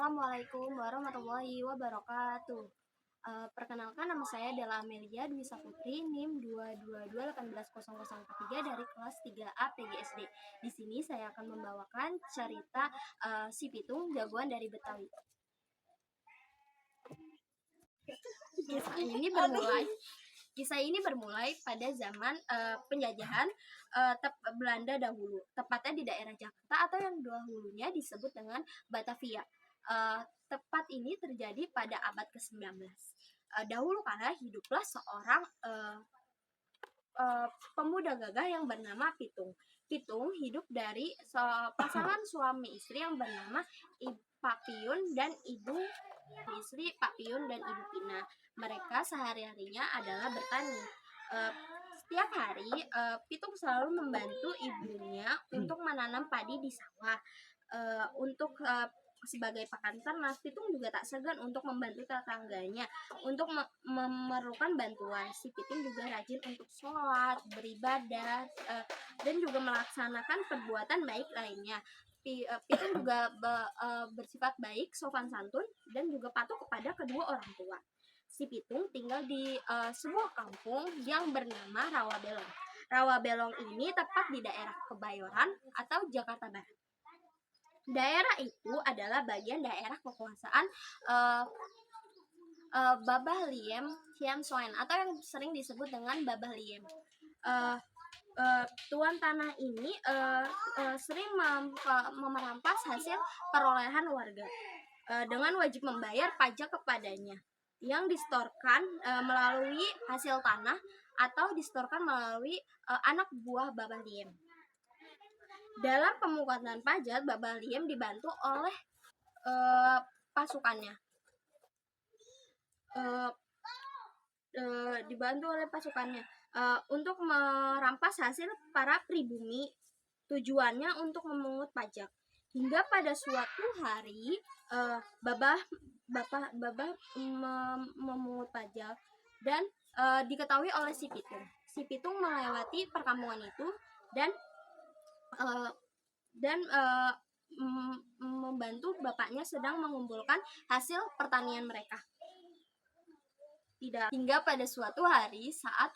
Assalamualaikum warahmatullahi wabarakatuh. Perkenalkan, nama saya adalah Amelia Dwi Saputri, NIM 222180043 dari kelas 3A PGSD. Di sini saya akan membawakan cerita Si Pitung, jagoan dari Betawi. Kisah ini bermulai pada zaman penjajahan Belanda dahulu, tepatnya di daerah Jakarta atau yang dahulunya disebut dengan Batavia. Tepat ini terjadi pada abad ke-19. Dahulu kala hiduplah seorang pemuda gagah yang bernama Pitung. Pitung hidup dari pasangan suami istri yang bernama Pak Piyun dan ibu istri Pak Piyun dan Ibu Pina. Mereka sehari-harinya adalah bertani. Setiap hari Pitung selalu membantu ibunya untuk menanam padi di sawah. Sebagai pakan ternak, Pitung juga tak segan untuk membantu tetangganya untuk memerlukan bantuan. Si Pitung juga rajin untuk sholat, beribadah, dan juga melaksanakan perbuatan baik lainnya. Pitung juga bersifat baik, sopan santun, dan juga patuh kepada kedua orang tua. Si Pitung tinggal di sebuah kampung yang bernama Rawabelong. Rawabelong ini tepat di daerah Kebayoran atau Jakarta Barat. Daerah itu adalah bagian daerah kekuasaan Babah Liem Thiam Soen atau yang sering disebut dengan Babah Liem. Tuan tanah ini sering merampas hasil perolehan warga dengan wajib membayar pajak kepadanya yang distorkan melalui hasil tanah atau distorkan melalui anak buah Babah Liem. Dalam pemungutan pajak, Babah Liem dibantu oleh pasukannya. Untuk merampas hasil para pribumi, tujuannya untuk memungut pajak. Hingga pada suatu hari Babah memungut pajak dan diketahui oleh si Pitung. Si Pitung melewati perkampungan itu dan membantu bapaknya sedang mengumpulkan hasil pertanian mereka. Hingga pada suatu hari saat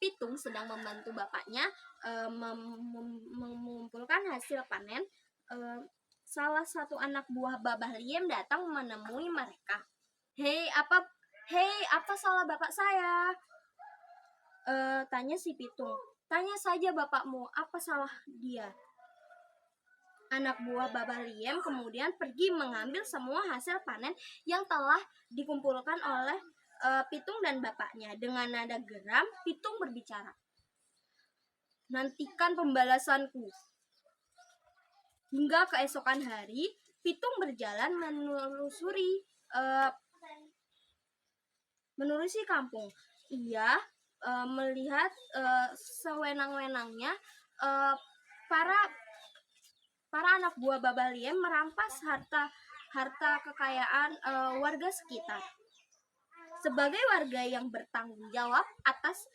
Pitung sedang membantu bapaknya mengumpulkan hasil panen, salah satu anak buah Babah Liem datang menemui mereka. Hei, apa salah bapak saya? Tanya si Pitung. Tanya saja bapakmu, apa salah dia? Anak buah Babah Liem kemudian pergi mengambil semua hasil panen yang telah dikumpulkan oleh Pitung dan bapaknya. Dengan nada geram, Pitung berbicara. Nantikan pembalasanku. Hingga keesokan hari, Pitung berjalan menelusuri kampung. Ia melihat sewenang-wenangnya para anak buah Babah Liem merampas harta kekayaan warga sekitar. Sebagai warga yang bertanggung jawab atas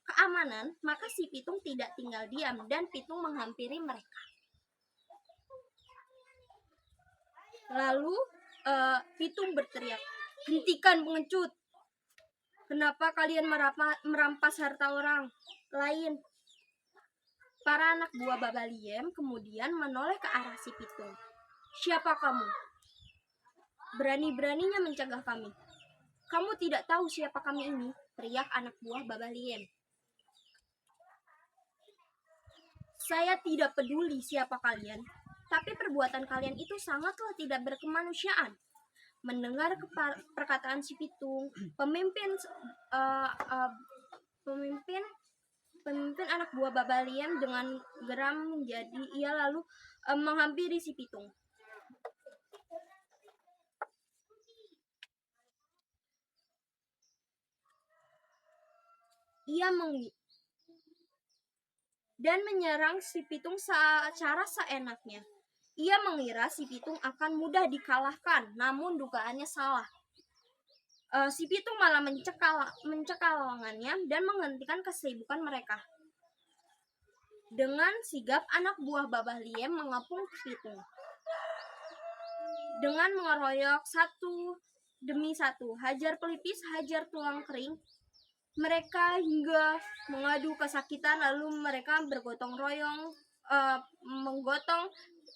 keamanan, maka si Pitung tidak tinggal diam dan Pitung menghampiri mereka. Lalu Pitung berteriak, "Hentikan pengecut! Kenapa kalian merampas harta orang lain?" Para anak buah Babah Liem kemudian menoleh ke arah si Pitung. "Siapa kamu? Berani-beraninya mencegah kami. Kamu tidak tahu siapa kami ini?" teriak anak buah Babah Liem. "Saya tidak peduli siapa kalian, tapi perbuatan kalian itu sangatlah tidak berkemanusiaan." Mendengar perkataan si Pitung, pemimpin anak buah Babah Liem dengan geram menjadi. Ia lalu menghampiri si Pitung. Ia dan menyerang si Pitung secara seenaknya. Ia mengira si Pitung akan mudah dikalahkan, namun dugaannya salah. Si Pitung malah mencekal lengannya dan menghentikan kesibukan mereka. Dengan sigap anak buah Babah Liem mengepung Pitung. dengan mengeroyok satu demi satu, hajar pelipis, hajar tulang kering. Mereka hingga mengadu kesakitan, lalu mereka bergotong royong menggotong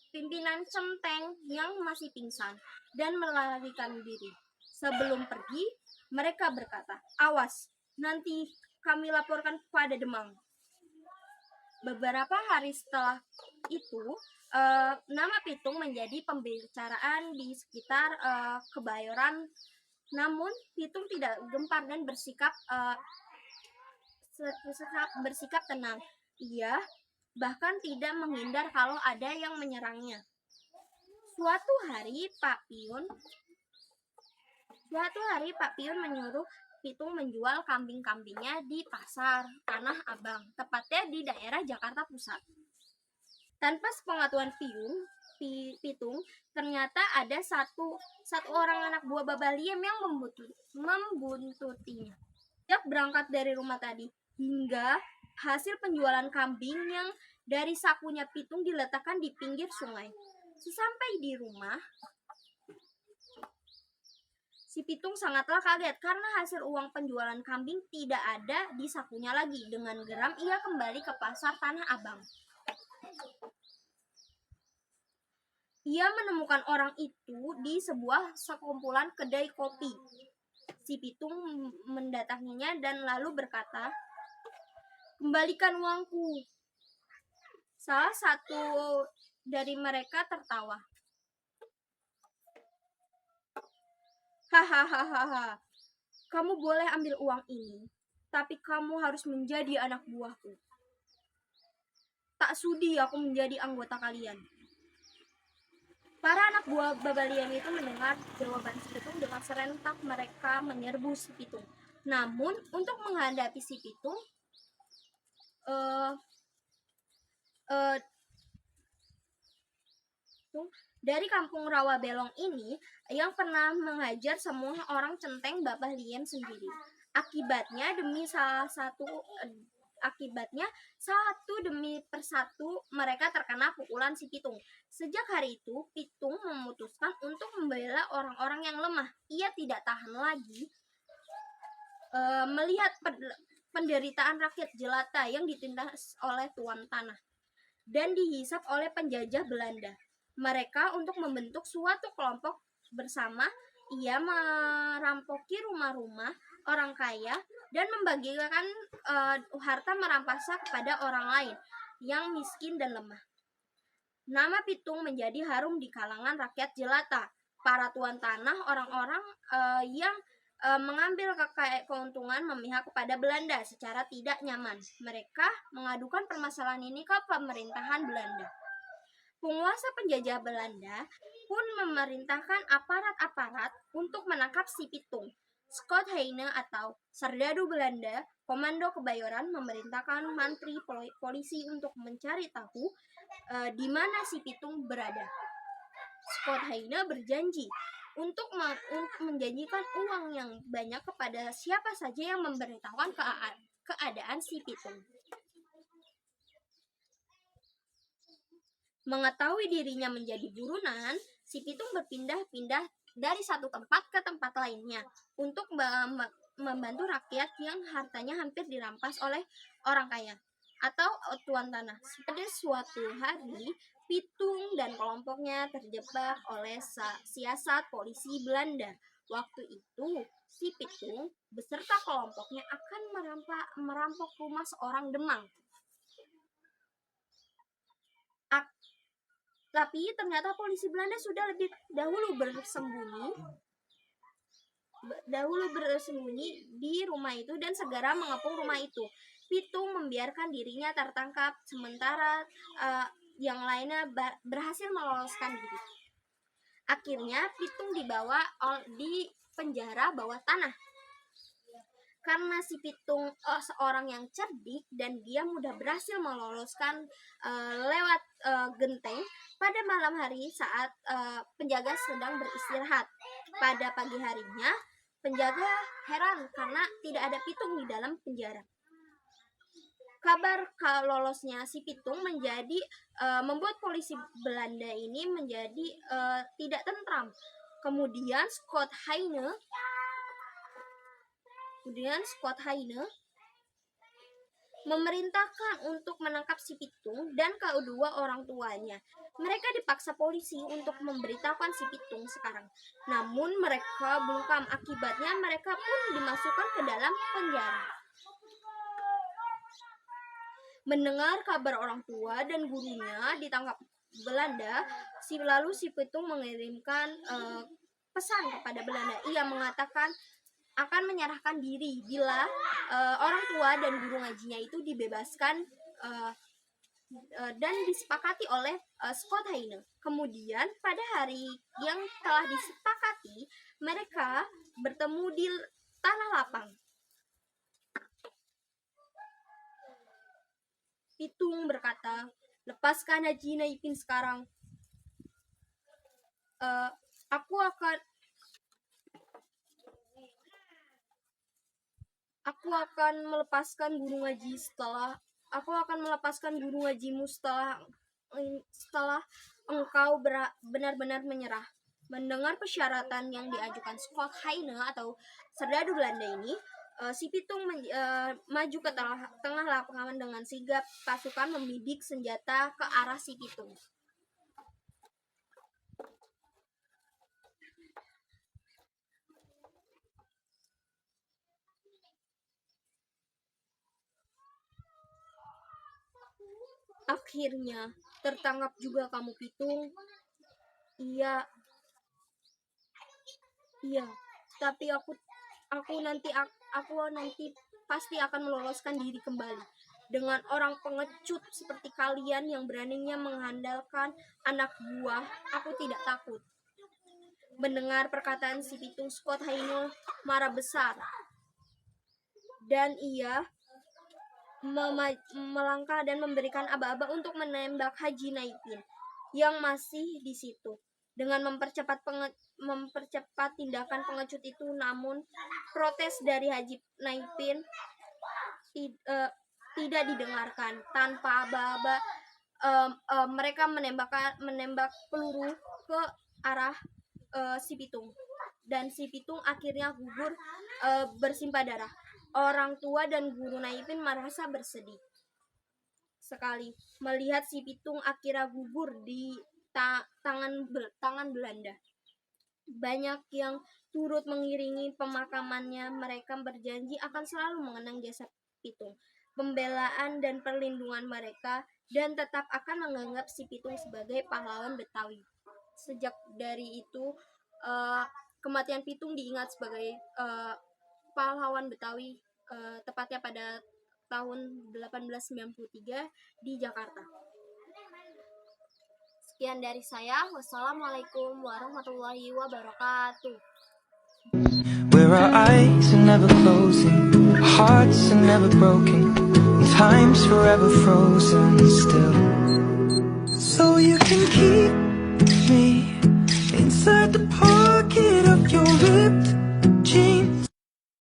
pimpinan centeng yang masih pingsan dan melarikan diri. Sebelum pergi, mereka berkata, "Awas, nanti kami laporkan kepada Demang." Beberapa hari setelah itu, nama Pitung menjadi pembicaraan di sekitar Kebayoran. Namun Pitung tidak gempar dan bersikap tenang. Ia bahkan tidak menghindar kalau ada yang menyerangnya. Suatu hari Pak Piun menyuruh Pitung menjual kambing-kambingnya di pasar Tanah Abang, tepatnya di daerah Jakarta Pusat. Tanpa sepengetahuan Pitung, ternyata ada satu orang anak buah Baba Liem yang membuntutinya. Sejak berangkat dari rumah tadi, hingga hasil penjualan kambing yang dari sakunya Pitung diletakkan di pinggir sungai. Sesampai di rumah, si Pitung sangatlah kaget karena hasil uang penjualan kambing tidak ada di sakunya lagi. Dengan geram, ia kembali ke pasar Tanah Abang. Ia menemukan orang itu di sebuah sekumpulan kedai kopi. Si Pitung mendatanginya dan lalu berkata, "Kembalikan uangku." Salah satu dari mereka tertawa. "Hahaha, kamu boleh ambil uang ini, tapi kamu harus menjadi anak buahku. Tak sudi aku menjadi anggota kalian." Para anak buah Baba Liem itu mendengar jawaban si Pitung dengan serentak mereka menyerbu si Pitung. Namun untuk menghadapi si Pitung, dari kampung Rawa Belong ini yang pernah menghajar semua orang centeng Baba Liem sendiri. Akibatnya satu demi persatu mereka terkena pukulan si Pitung. Sejak hari itu, Pitung memutuskan untuk membela orang-orang yang lemah. Ia tidak tahan lagi melihat penderitaan rakyat jelata yang ditindas oleh tuan tanah dan dihisap oleh penjajah Belanda. Mereka untuk membentuk suatu kelompok bersama, ia merampoki rumah-rumah orang kaya dan membagikan harta merampasnya kepada orang lain yang miskin dan lemah. Nama Pitung menjadi harum di kalangan rakyat jelata. Para tuan tanah, orang-orang yang mengambil keuntungan memihak kepada Belanda secara tidak nyaman. Mereka mengadukan permasalahan ini ke pemerintahan Belanda. Penguasa penjajah Belanda pun memerintahkan aparat-aparat untuk menangkap si Pitung. Scott Heine atau Serdadu Belanda, Komando Kebayoran, memerintahkan mantri polisi untuk mencari tahu di mana si Pitung berada. Scott Heine berjanji untuk menjanjikan uang yang banyak kepada siapa saja yang memberitahukan keadaan si Pitung. Mengetahui dirinya menjadi buronan, si Pitung berpindah-pindah dari satu tempat ke tempat lainnya untuk membantu rakyat yang hartanya hampir dirampas oleh orang kaya atau tuan tanah. Pada suatu hari, Pitung dan kelompoknya terjebak oleh siasat polisi Belanda. Waktu itu, si Pitung beserta kelompoknya akan merampok rumah seorang Demang. Tapi ternyata polisi Belanda sudah lebih dahulu bersembunyi di rumah itu dan segera mengepung rumah itu. Pitung membiarkan dirinya tertangkap, sementara yang lainnya berhasil meloloskan diri. Akhirnya Pitung dibawa di penjara bawah tanah. Karena si Pitung seorang yang cerdik dan dia mudah berhasil meloloskan lewat genteng pada malam hari saat penjaga sedang beristirahat. Pada pagi harinya, penjaga heran karena tidak ada Pitung di dalam penjara. Kabar lolosnya si Pitung menjadi membuat polisi Belanda ini menjadi tidak tentram. Kemudian Scott Heine memerintahkan untuk menangkap si Pitung dan kedua orang tuanya. Mereka dipaksa polisi untuk memberitahukan si Pitung sekarang. Namun mereka bungkam, akibatnya mereka pun dimasukkan ke dalam penjara. Mendengar kabar orang tua dan gurunya ditangkap Belanda, lalu si Pitung mengirimkan pesan kepada Belanda. Ia mengatakan akan menyerahkan diri bila orang tua dan guru ngajinya itu dibebaskan dan disepakati oleh Scott Heine. Kemudian pada hari yang telah disepakati, mereka bertemu di tanah lapang. Pitung berkata, "Lepaskan Haji Naipin sekarang. Aku akan melepaskan guru ngaji setelah engkau benar-benar menyerah." Mendengar persyaratan yang diajukan Scott Heine atau serdadu Belanda ini, si Pitung maju ke tengah lapangan dengan sigap. Pasukan membidik senjata ke arah si Pitung. Akhirnya tertangkap juga kamu, Pitung. Iya, tapi aku nanti pasti akan meloloskan diri kembali. Dengan orang pengecut seperti kalian yang beraninya mengandalkan anak buah, aku tidak takut. Mendengar perkataan si Pitung, Scott Heine marah besar dan ia melangkah dan memberikan aba-aba untuk menembak Haji Naipin yang masih di situ. Dengan mempercepat tindakan pengecut itu, namun protes dari Haji Naipin tidak didengarkan. Tanpa aba-aba, mereka menembak peluru ke arah si Pitung, dan si Pitung akhirnya gugur bersimpah darah. Orang tua dan guru Naipin merasa bersedih sekali melihat si Pitung akhirnya gugur di tangan Belanda. Banyak yang turut mengiringi pemakamannya. Mereka berjanji akan selalu mengenang jasa Pitung, pembelaan dan perlindungan mereka, dan tetap akan menganggap si Pitung sebagai pahlawan Betawi. Sejak dari itu, kematian Pitung diingat sebagai pahlawan Betawi, tepatnya pada tahun 1893 di Jakarta. Sekian dari saya. Wassalamualaikum warahmatullahi wabarakatuh. Where our eyes are never closing, hearts are never broken, and time's forever frozen still. So you can keep me inside the pocket of your ripped